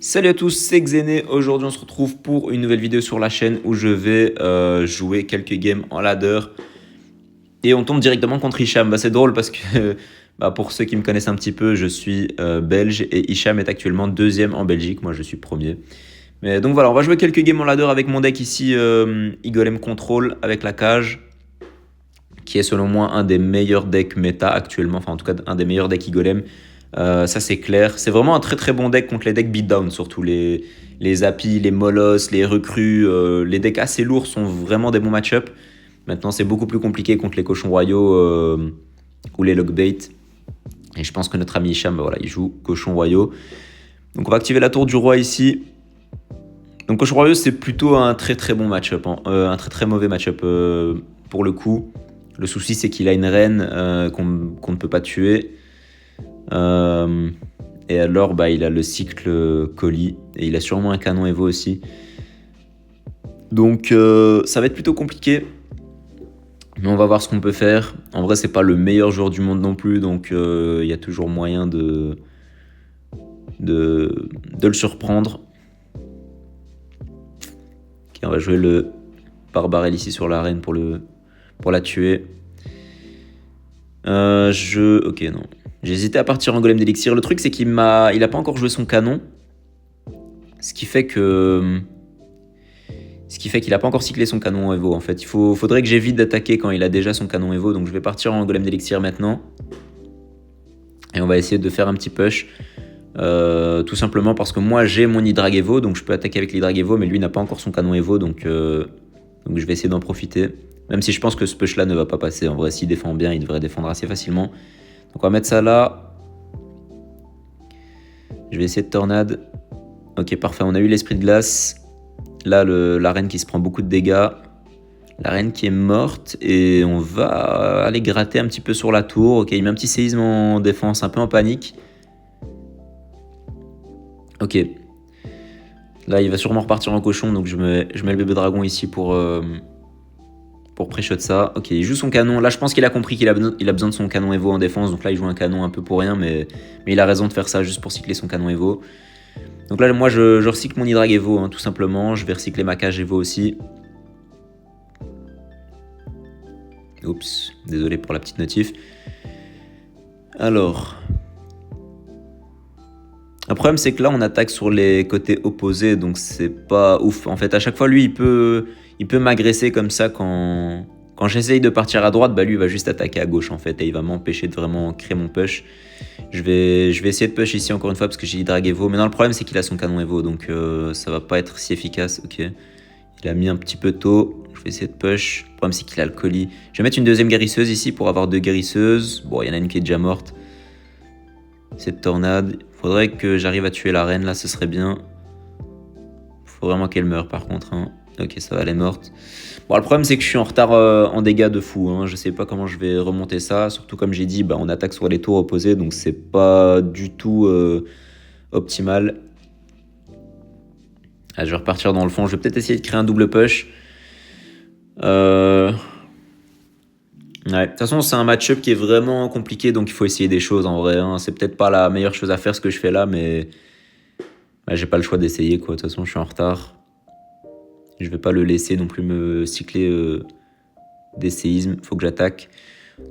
Salut à tous, c'est Xené. Aujourd'hui, on se retrouve pour une nouvelle vidéo sur la chaîne où je vais jouer quelques games en ladder. Et on tombe directement contre Hicham. C'est drôle parce que pour ceux qui me connaissent un petit peu, je suis belge et Hicham est actuellement deuxième en Belgique. Moi, je suis premier. Mais donc voilà, on va jouer quelques games en ladder avec mon deck ici, Igolem Control avec la cage, qui est selon moi un des meilleurs decks méta actuellement. Enfin, en tout cas, un des meilleurs decks Igolem. Ça c'est clair. C'est vraiment un très très bon deck contre les decks beatdown, surtout les Apis, les Molos, les recrues. Les decks assez lourds sont vraiment des bons match-up. Maintenant c'est beaucoup plus compliqué contre les cochons royaux ou les lockbait. Et je pense que notre ami Hicham, voilà, il joue cochons royaux. Donc on va activer la tour du roi ici. Donc cochon royaux c'est plutôt un très très bon match-up, hein. Un très très mauvais match-up pour le coup. Le souci c'est qu'il a une reine qu'on ne peut pas tuer. Et alors il a le cycle colis et il a sûrement un canon Evo aussi, donc ça va être plutôt compliqué, mais on va voir ce qu'on peut faire. En vrai c'est pas le meilleur joueur du monde non plus, donc il y a toujours moyen de le surprendre. Ok, on va jouer le Barbarelle ici sur l'arène pour la tuer. Ok, non. J'ai hésité à partir en golem d'élixir. Le truc, c'est qu'il a pas encore joué son canon. Ce qui fait qu'il a pas encore cyclé son canon Evo, en fait. Faudrait que j'évite d'attaquer quand il a déjà son canon Evo. Donc je vais partir en golem d'élixir maintenant. Et on va essayer de faire un petit push. Tout simplement parce que moi, j'ai mon Hydrag Evo. Donc je peux attaquer avec l'Hydrag Evo. Mais lui n'a pas encore son canon Evo. Donc je vais essayer d'en profiter. Même si je pense que ce push là ne va pas passer. En vrai, s'il défend bien, il devrait défendre assez facilement. Donc on va mettre ça là. Je vais essayer de tornade. Ok, parfait, on a eu l'esprit de glace. Là, la reine qui se prend beaucoup de dégâts. La reine qui est morte. Et on va aller gratter un petit peu sur la tour. Ok, il met un petit séisme en défense, un peu en panique. Ok. Là, il va sûrement repartir en cochon. Donc je mets le bébé dragon ici pour pré-shot ça. Ok, il joue son canon. Là, je pense qu'il a compris qu'il a besoin de son canon Evo en défense. Donc là, il joue un canon un peu pour rien. Mais il a raison de faire ça juste pour cycler son canon Evo. Donc là, moi, je recycle mon Hydrag Evo, hein, tout simplement. Je vais recycler ma cage Evo aussi. Oups, désolé pour la petite notif. Alors... Le problème, c'est que là, on attaque sur les côtés opposés. Donc, c'est pas ouf. En fait, à chaque fois, lui, il peut m'agresser comme ça quand j'essaye de partir à droite. Lui, il va juste attaquer à gauche, en fait. Et il va m'empêcher de vraiment créer mon push. Je vais essayer de push ici encore une fois parce que j'ai Hydrag Evo. Mais non, le problème, c'est qu'il a son canon Evo. Donc, ça va pas être si efficace. Ok. Il a mis un petit peu tôt. Je vais essayer de push. Le problème, c'est qu'il a le colis. Je vais mettre une deuxième guérisseuse ici pour avoir deux guérisseuses. Bon, il y en a une qui est déjà morte. Cette tornade. Faudrait que j'arrive à tuer la reine là, ce serait bien. Faut vraiment qu'elle meure par contre, hein. Ok, ça va, elle est morte. Bon, le problème c'est que je suis en retard en dégâts de fou, hein. Je sais pas comment je vais remonter ça. Surtout comme j'ai dit, on attaque sur les tours opposés. Donc c'est pas du tout optimal. Ah, je vais repartir dans le fond. Je vais peut-être essayer de créer un double push. Ouais, de toute façon, c'est un match-up qui est vraiment compliqué, donc il faut essayer des choses en vrai, hein. C'est peut-être pas la meilleure chose à faire ce que je fais là, mais j'ai pas le choix d'essayer quoi. De toute façon, je suis en retard. Je vais pas le laisser non plus me cycler des séismes. Faut que j'attaque.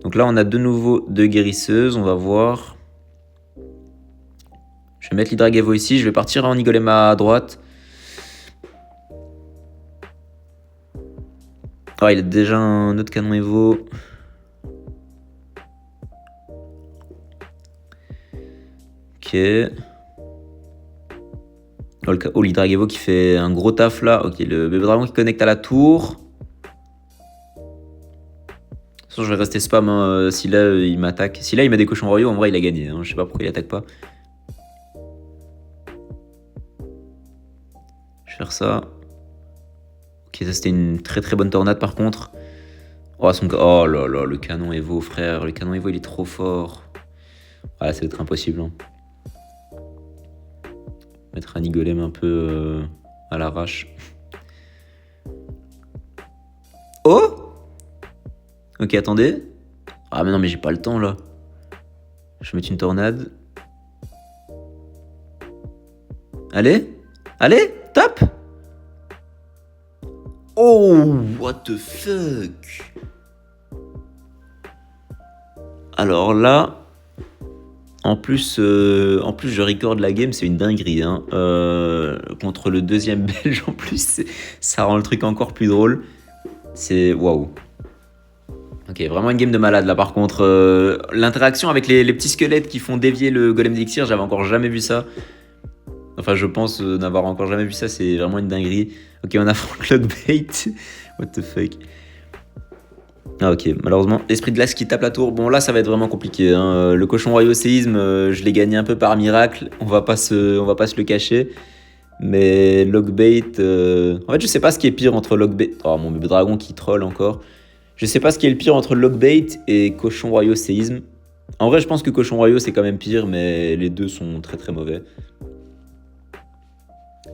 Donc là, on a de nouveau deux guérisseuses. On va voir. Je vais mettre l'Hydrag Evo ici. Je vais partir en Igolem à droite. Ah, il a déjà un autre canon Evo. Ok. Oh, l'Hydrag Evo qui fait un gros taf là. Ok, le bébé dragon qui connecte à la tour. De toute façon, je vais rester spam, hein. Si là il m'attaque. Si là il met des cochons royaux, en vrai il a gagné, hein. Je sais pas pourquoi il attaque pas. Je vais faire ça. Ok, ça c'était une très très bonne tornade par contre. Oh là là, le canon Evo, frère. Le canon Evo il est trop fort. Voilà, ça va être impossible, hein. Mettre un Igolem un peu à l'arrache. Oh! Ok, attendez. Ah mais non, mais j'ai pas le temps là. Je vais mettre une tornade. Allez, allez, top. Oh, what the fuck. Alors là, en plus, je record la game, c'est une dinguerie. Hein. Contre le deuxième belge, en plus, ça rend le truc encore plus drôle. C'est waouh. Ok, vraiment une game de malade là. Par contre, l'interaction avec les petits squelettes qui font dévier le golem d'Elixir, j'avais encore jamais vu ça. Enfin, je pense n'avoir encore jamais vu ça, c'est vraiment une dinguerie. Ok, on affronte Logbait. What the fuck. Ah ok, malheureusement, l'esprit de glace qui tape la tour. Bon là ça va être vraiment compliqué. Hein. Le cochon royaux séisme, je l'ai gagné un peu par miracle. On va pas se le cacher. Mais Logbait... En fait je sais pas ce qui est pire entre Logbait... Oh mon bébé dragon qui troll encore. Je sais pas ce qui est le pire entre Logbait et cochon royaux séisme. En vrai je pense que cochon royaux c'est quand même pire. Mais les deux sont très très mauvais.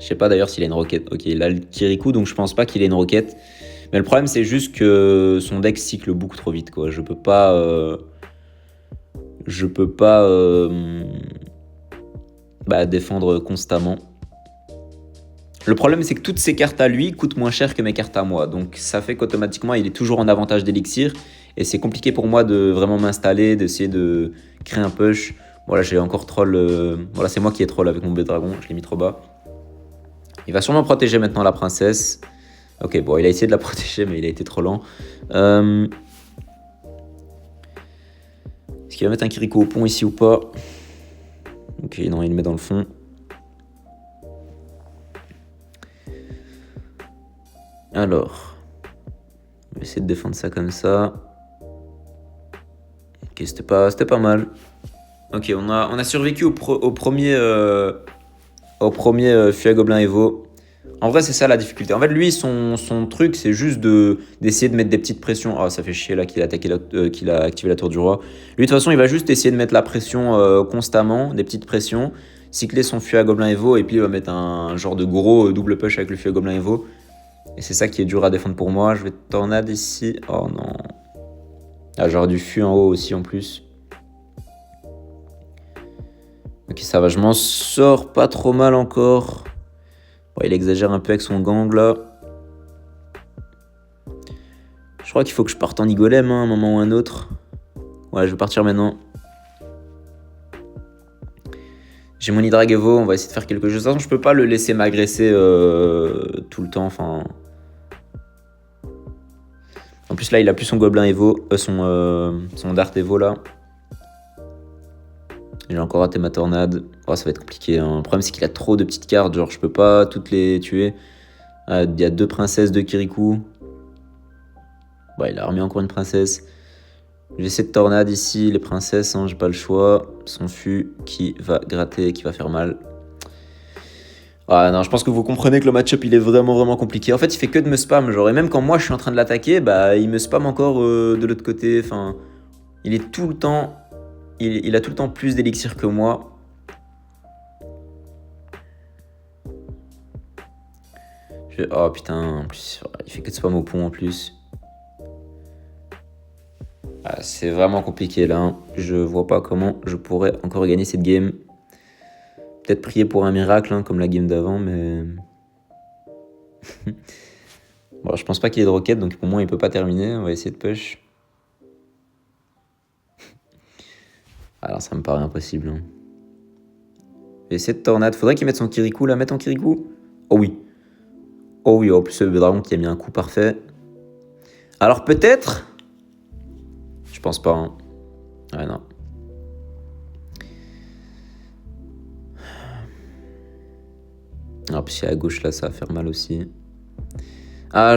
Je sais pas d'ailleurs s'il a une roquette. Ok, il a le Kirikou donc je pense pas qu'il ait une roquette. Mais le problème, c'est juste que son deck cycle beaucoup trop vite, quoi. Je peux pas... défendre constamment. Le problème, c'est que toutes ses cartes à lui coûtent moins cher que mes cartes à moi. Donc, ça fait qu'automatiquement, il est toujours en avantage d'élixir. Et c'est compliqué pour moi de vraiment m'installer, d'essayer de créer un push. Voilà, j'ai encore troll... Voilà, c'est moi qui ai troll avec mon bébé dragon. Je l'ai mis trop bas. Il va sûrement protéger maintenant la princesse. Ok, bon, il a essayé de la protéger, mais il a été trop lent. Est-ce qu'il va mettre un Kirikou au pont ici ou pas? Ok, non, il le met dans le fond. Alors, on va essayer de défendre ça comme ça. Ok, c'était pas mal. Ok, on a survécu au premier Fui à Gobelin Evo. En vrai, c'est ça la difficulté. En fait, lui, son truc, c'est juste d'essayer de mettre des petites pressions. Ah, ça fait chier là qu'il a activé la tour du roi. Lui, de toute façon, il va juste essayer de mettre la pression constamment, des petites pressions, cycler son Fui à Gobelin Evo, et puis il va mettre un genre de gros double push avec le Fui à Gobelin Evo. Et c'est ça qui est dur à défendre pour moi. Je vais tornade ici. Oh non. Ah, j'aurais du Fui en haut aussi en plus. Ok, ça va, je m'en sors pas trop mal encore. Ouais, il exagère un peu avec son gang là. Je crois qu'il faut que je parte en Igolem hein, un moment ou un autre. Ouais, je vais partir maintenant. J'ai mon Hydrag Evo, on va essayer de faire quelque chose. De toute façon, je peux pas le laisser m'agresser tout le temps. Enfin. En plus là, il a plus son Gobelin Evo, son Dart Evo là. J'ai encore raté ma tornade. Oh, ça va être compliqué. Hein. Le problème, c'est qu'il a trop de petites cartes. Genre, je peux pas toutes les tuer. Il y a 2 princesses, 2 Kirikou. Ouais, il a remis encore une princesse. J'essaie de tornade ici. Les princesses, hein, j'ai pas le choix. Son fût qui va gratter, qui va faire mal. Ah non, je pense que vous comprenez que le match-up, il est vraiment, vraiment compliqué. En fait, il fait que de me spam. Genre, et même quand moi, je suis en train de l'attaquer, bah, il me spam encore de l'autre côté. Enfin, il est tout le temps... Il a tout le temps plus d'élixir que moi. Oh putain, en plus, il fait que de spam au pont en plus. Ah, c'est vraiment compliqué là. Hein. Je vois pas comment je pourrais encore gagner cette game. Peut-être prier pour un miracle, hein, comme la game d'avant, mais... Bon, je pense pas qu'il y ait de roquette, donc pour moi, il peut pas terminer. On va essayer de push. Alors ça me paraît impossible. Hein. Je vais essayer de tornade. Faudrait qu'il mette son Kirikou là. Mets ton Kirikou. Oh oui. Oh oui, en plus le dragon qui a mis un coup parfait. Alors peut-être. Je pense pas. Hein. Ouais non. Ah puis à gauche là ça va faire mal aussi. Ah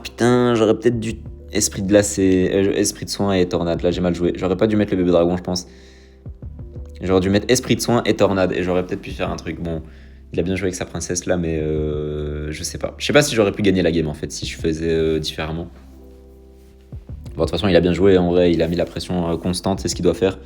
putain, j'aurais peut-être dû esprit de glace esprit de soin et tornade. Là j'ai mal joué. J'aurais pas dû mettre le bébé dragon je pense. J'aurais dû mettre esprit de soin et tornade et j'aurais peut-être pu faire un truc. Bon, il a bien joué avec sa princesse là, mais je sais pas. Je sais pas si j'aurais pu gagner la game en fait si je faisais différemment. Bon, de toute façon, il a bien joué. En vrai, il a mis la pression constante, c'est ce qu'il doit faire.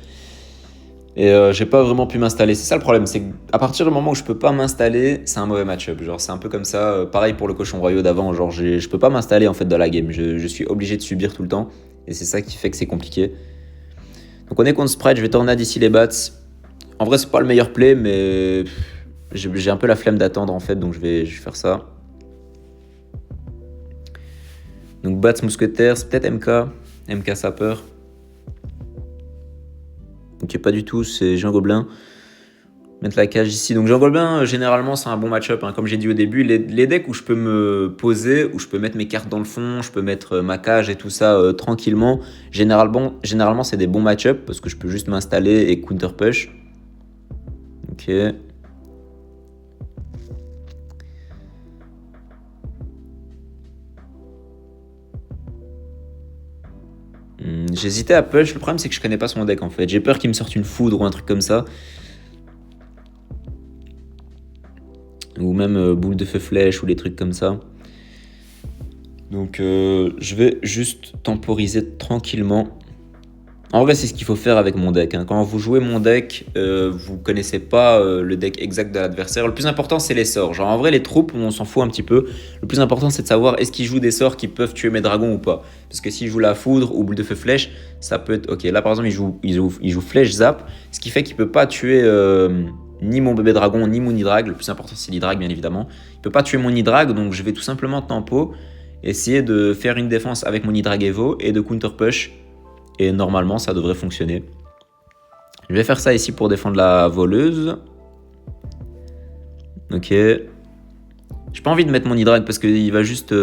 Et j'ai pas vraiment pu m'installer. C'est ça le problème, c'est qu'à partir du moment où je peux pas m'installer, c'est un mauvais match-up. Genre, c'est un peu comme ça. Pareil pour le cochon royaux d'avant. Genre, je peux pas m'installer en fait dans la game. Je suis obligé de subir tout le temps. Et c'est ça qui fait que c'est compliqué. Donc, on est contre Sprite. Je vais tornade ici les bats. En vrai, c'est pas le meilleur play, mais J'ai un peu la flemme d'attendre en fait, donc je vais faire ça. Donc Bats Mousquetaire, c'est peut-être MK Sapeur. Ok, pas du tout, c'est Géant Gobelin. Mettre la cage ici. Donc Géant Gobelin, généralement, c'est un bon match-up. Hein. Comme j'ai dit au début, les decks où je peux me poser, où je peux mettre mes cartes dans le fond, je peux mettre ma cage et tout ça tranquillement, généralement c'est des bons match-up parce que je peux juste m'installer et counter push. Ok. J'hésitais à push, le problème c'est que je connais pas son deck en fait. J'ai peur qu'il me sorte une foudre ou un truc comme ça. Ou même boule de feu flèche ou des trucs comme ça. Donc je vais juste temporiser tranquillement. En vrai, c'est ce qu'il faut faire avec mon deck. Hein. Quand vous jouez mon deck, vous connaissez pas le deck exact de l'adversaire. Le plus important, c'est les sorts. Genre en vrai, les troupes, on s'en fout un petit peu. Le plus important, c'est de savoir est-ce qu'il joue des sorts qui peuvent tuer mes dragons ou pas. Parce que s'il joue la foudre ou boule de feu flèche, ça peut être... Ok, là par exemple, il joue flèche zap, ce qui fait qu'il peut pas tuer ni mon bébé dragon, ni mon hydrag. Le plus important, c'est l'hydrag, bien évidemment. Il peut pas tuer mon hydrag, donc je vais tout simplement tempo, essayer de faire une défense avec mon hydrag Evo et de counter push. Et normalement, ça devrait fonctionner. Je vais faire ça ici pour défendre la voleuse. Ok. J'ai pas envie de mettre mon hydrag parce qu'il va juste...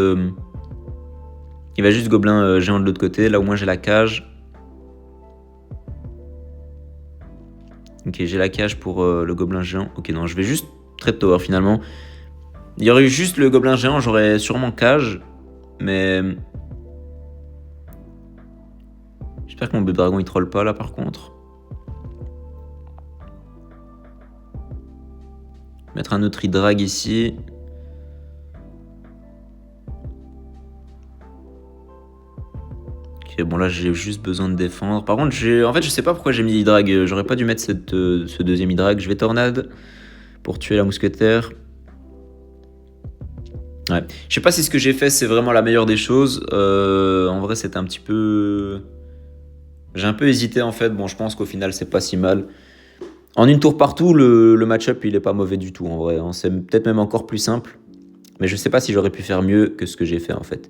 gobelin géant de l'autre côté. Là au moins j'ai la cage. Ok, j'ai la cage pour le gobelin géant. Ok, non, je vais juste trade tower finalement. Il y aurait eu juste le gobelin géant, j'aurais sûrement cage. Mais... J'espère que mon bébé dragon il troll pas là par contre. Mettre un autre hydrag ici. Ok, bon là j'ai juste besoin de défendre. Par contre, en fait je sais pas pourquoi j'ai mis l'hydrag. J'aurais pas dû mettre ce deuxième hydrag. Je vais tornade pour tuer la mousquetaire. Ouais. Je sais pas si ce que j'ai fait c'est vraiment la meilleure des choses. En vrai c'était un petit peu... J'ai un peu hésité en fait. Bon, je pense qu'au final c'est pas si mal. En une tour partout, le match-up il est pas mauvais du tout en vrai. Hein. C'est peut-être même encore plus simple. Mais je sais pas si j'aurais pu faire mieux que ce que j'ai fait en fait.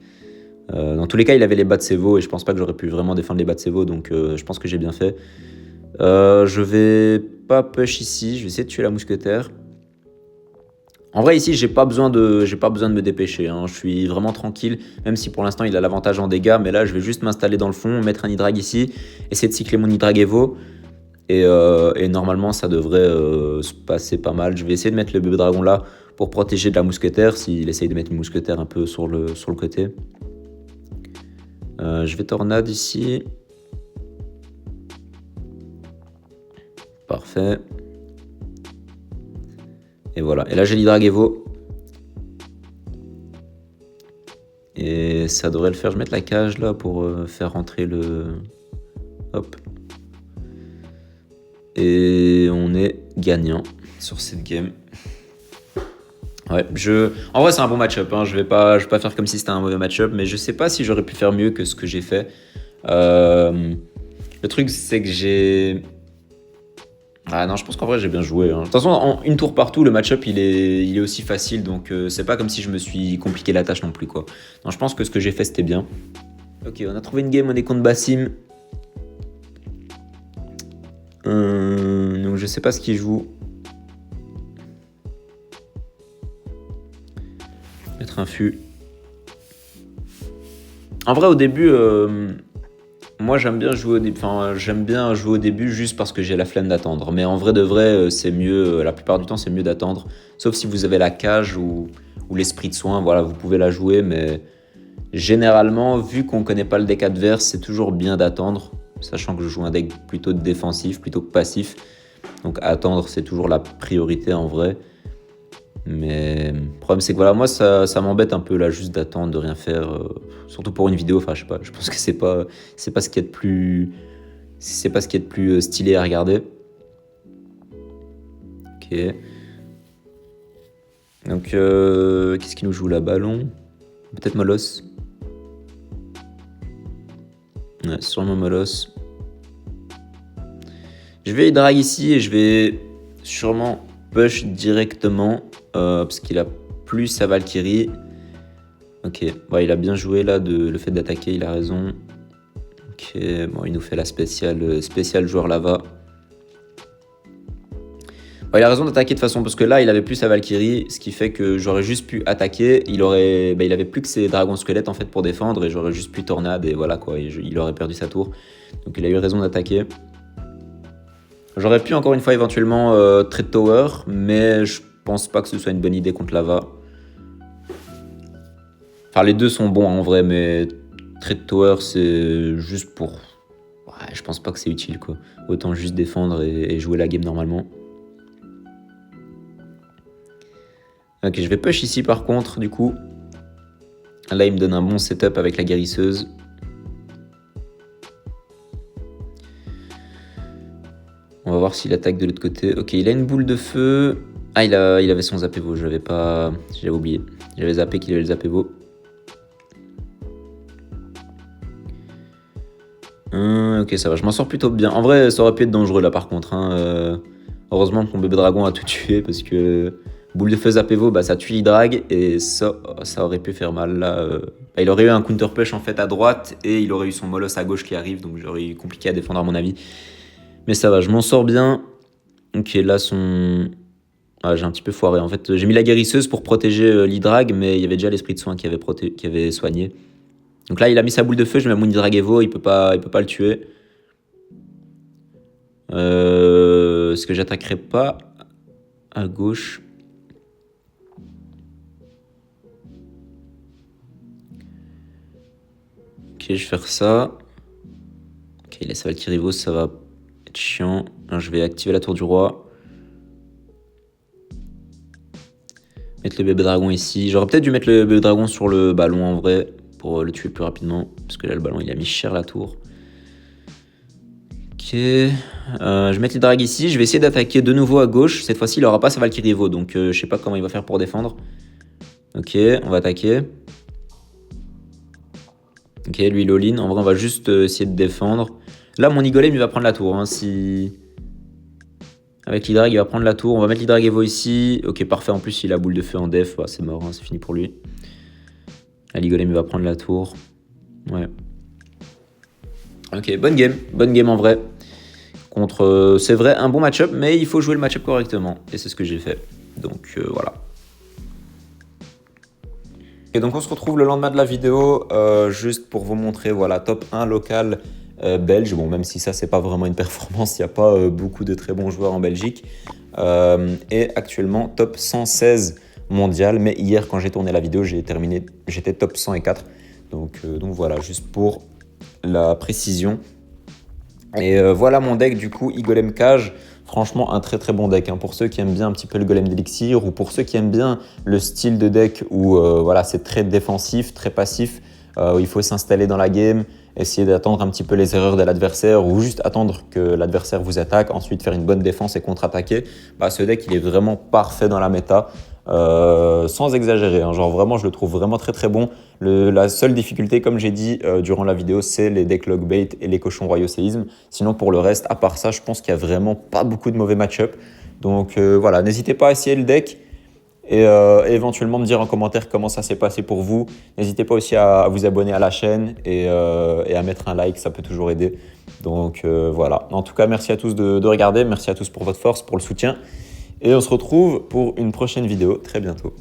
Dans tous les cas, il avait les bas de Sevo et je pense pas que j'aurais pu vraiment défendre les bas de Sevo. Donc je pense que j'ai bien fait. Je vais pas push ici. Je vais essayer de tuer la mousquetaire. En vrai, ici, j'ai pas besoin de me dépêcher. Hein. Je suis vraiment tranquille, même si pour l'instant, il a l'avantage en dégâts. Mais là, je vais juste m'installer dans le fond, mettre un hydrag ici, essayer de cycler mon hydrag Evo. Et normalement, ça devrait se passer pas mal. Je vais essayer de mettre le bébé dragon là pour protéger de la mousquetaire, s'il essaye de mettre une mousquetaire un peu sur le côté. Je vais tornade ici. Parfait. Et voilà. Et là, j'ai l'hydrag Evo. Et ça devrait le faire. Je vais mettre la cage là pour faire rentrer le... Hop. Et on est gagnant sur cette game. Ouais, en vrai c'est un bon match-up. Hein. Je vais pas faire comme si c'était un mauvais match-up, mais je sais pas si j'aurais pu faire mieux que ce que j'ai fait. Le truc c'est que j'ai... Ah non, je pense qu'en vrai j'ai bien joué. Hein. De toute façon, en une tour partout, le match-up il est aussi facile, donc c'est pas comme si je me suis compliqué la tâche non plus quoi. Non, je pense que ce que j'ai fait c'était bien. Ok, on a trouvé une game, on est contre Bassim. Donc je sais pas ce qu'il joue. Mettre un fût. En vrai au début, moi j'aime bien jouer au début juste parce que j'ai la flemme d'attendre. Mais en vrai de vrai, c'est mieux, la plupart du temps c'est mieux d'attendre. Sauf si vous avez la cage ou l'esprit de soin, voilà, vous pouvez la jouer. Mais généralement, vu qu'on connaît pas le deck adverse, c'est toujours bien d'attendre. Sachant que je joue un deck plutôt défensif, plutôt que passif. Donc attendre, c'est toujours la priorité en vrai. Mais le problème, c'est que voilà, moi, ça m'embête un peu là, juste d'attendre, de rien faire. Surtout pour une vidéo, enfin, je sais pas, je pense que c'est pas ce qu'il y a de plus... C'est pas ce qu'il y a de plus stylé à regarder. Ok. Donc, qu'est-ce qu'il nous joue là? Ballon? Peut-être Molos? Ouais, sûrement Molos. Je vais drag ici et je vais sûrement push directement parce qu'il a plus sa Valkyrie. Ok, bon, il a bien joué là, le fait d'attaquer, il a raison. Ok, bon, il nous fait la spéciale joueur lava. Bon, il a raison d'attaquer de toute façon, parce que là, il avait plus sa Valkyrie, ce qui fait que j'aurais juste pu attaquer. Il avait plus que ses dragons squelettes en fait pour défendre, et j'aurais juste pu tornade, et voilà quoi, il aurait perdu sa tour. Donc il a eu raison d'attaquer. J'aurais pu encore une fois éventuellement trade tower, mais je pense pas que ce soit une bonne idée contre lava. Enfin, les deux sont bons en vrai, mais trade tower c'est juste pour... Ouais, je pense pas que c'est utile quoi. Autant juste défendre et jouer la game normalement. Ok, je vais push ici par contre, du coup. Là, il me donne un bon setup avec la guérisseuse. On va voir s'il attaque de l'autre côté. Ok, il a une boule de feu. Ah, il avait son Zapévo, j'avais oublié. J'avais zappé qu'il avait le Zapévo. Ok, ça va, je m'en sors plutôt bien. En vrai, ça aurait pu être dangereux là par contre. Heureusement que mon bébé dragon a tout tué parce que boule de feu Zapévo, bah, ça tue l'Hydrag et ça aurait pu faire mal. Là, il aurait eu un counter push en fait à droite et il aurait eu son Moloss à gauche qui arrive, donc j'aurais eu compliqué à défendre à mon avis. Mais ça va, je m'en sors bien. Ok, là Ah, j'ai un petit peu foiré. En fait, j'ai mis la guérisseuse pour protéger l'Hydrag, mais il y avait déjà l'esprit de soin qui avait soigné. Donc là, il a mis sa boule de feu, je mets mon Hydrag Evo, il peut pas le tuer. Est-ce que j'attaquerai pas à gauche? Ok, je vais faire ça. Ok, il laisse Valkyrie Evo, ça va être chiant. Alors, je vais activer la tour du roi. Mettre le bébé dragon ici. J'aurais peut-être dû mettre le bébé dragon sur le ballon en vrai, pour le tuer plus rapidement. Parce que là, le ballon, il a mis cher la tour. Ok. Je vais mettre les drags ici. Je vais essayer d'attaquer de nouveau à gauche. Cette fois-ci, il n'aura pas sa Valkyrie Evo. Donc, je sais pas comment il va faire pour défendre. Ok, on va attaquer. Ok, lui, il all-in. En vrai, on va juste essayer de défendre. Là, mon Igolem, il va prendre la tour. Avec l'Hydrag, il va prendre la tour. On va mettre l'Hydrag Evo ici. Ok, parfait. En plus, il a boule de feu en def. Bah, c'est mort, hein, c'est fini pour lui. Là, l'Igolem, il va prendre la tour. Ouais. Ok, bonne game en vrai. C'est vrai, un bon match-up, mais il faut jouer le match-up correctement. Et c'est ce que j'ai fait. Donc voilà. Et donc on se retrouve le lendemain de la vidéo, juste pour vous montrer, voilà, top 1 local belge. Bon, même si ça, c'est pas vraiment une performance, il n'y a pas beaucoup de très bons joueurs en Belgique. Et actuellement, top 116 mondial. Mais hier, quand j'ai tourné la vidéo, j'étais top 104. Donc voilà, juste pour la précision. Et voilà mon deck du coup, Igolem Cage. Franchement, un très très bon deck. Hein. Pour ceux qui aiment bien un petit peu le golem d'élixir ou pour ceux qui aiment bien le style de deck où voilà, c'est très défensif, très passif, où il faut s'installer dans la game, essayer d'attendre un petit peu les erreurs de l'adversaire ou juste attendre que l'adversaire vous attaque, ensuite faire une bonne défense et contre-attaquer. Bah, ce deck, il est vraiment parfait dans la méta. Sans exagérer, hein. Genre vraiment je le trouve vraiment très très bon. La seule difficulté, comme j'ai dit durant la vidéo, c'est les decks Logbait et les cochons royaux séisme. Sinon pour le reste, à part ça, je pense qu'il n'y a vraiment pas beaucoup de mauvais match-up. Donc voilà, n'hésitez pas à essayer le deck et éventuellement me dire en commentaire comment ça s'est passé pour vous. N'hésitez pas aussi à vous abonner à la chaîne et à mettre un like, ça peut toujours aider. Donc voilà, en tout cas merci à tous de regarder, merci à tous pour votre force, pour le soutien. Et on se retrouve pour une prochaine vidéo très bientôt.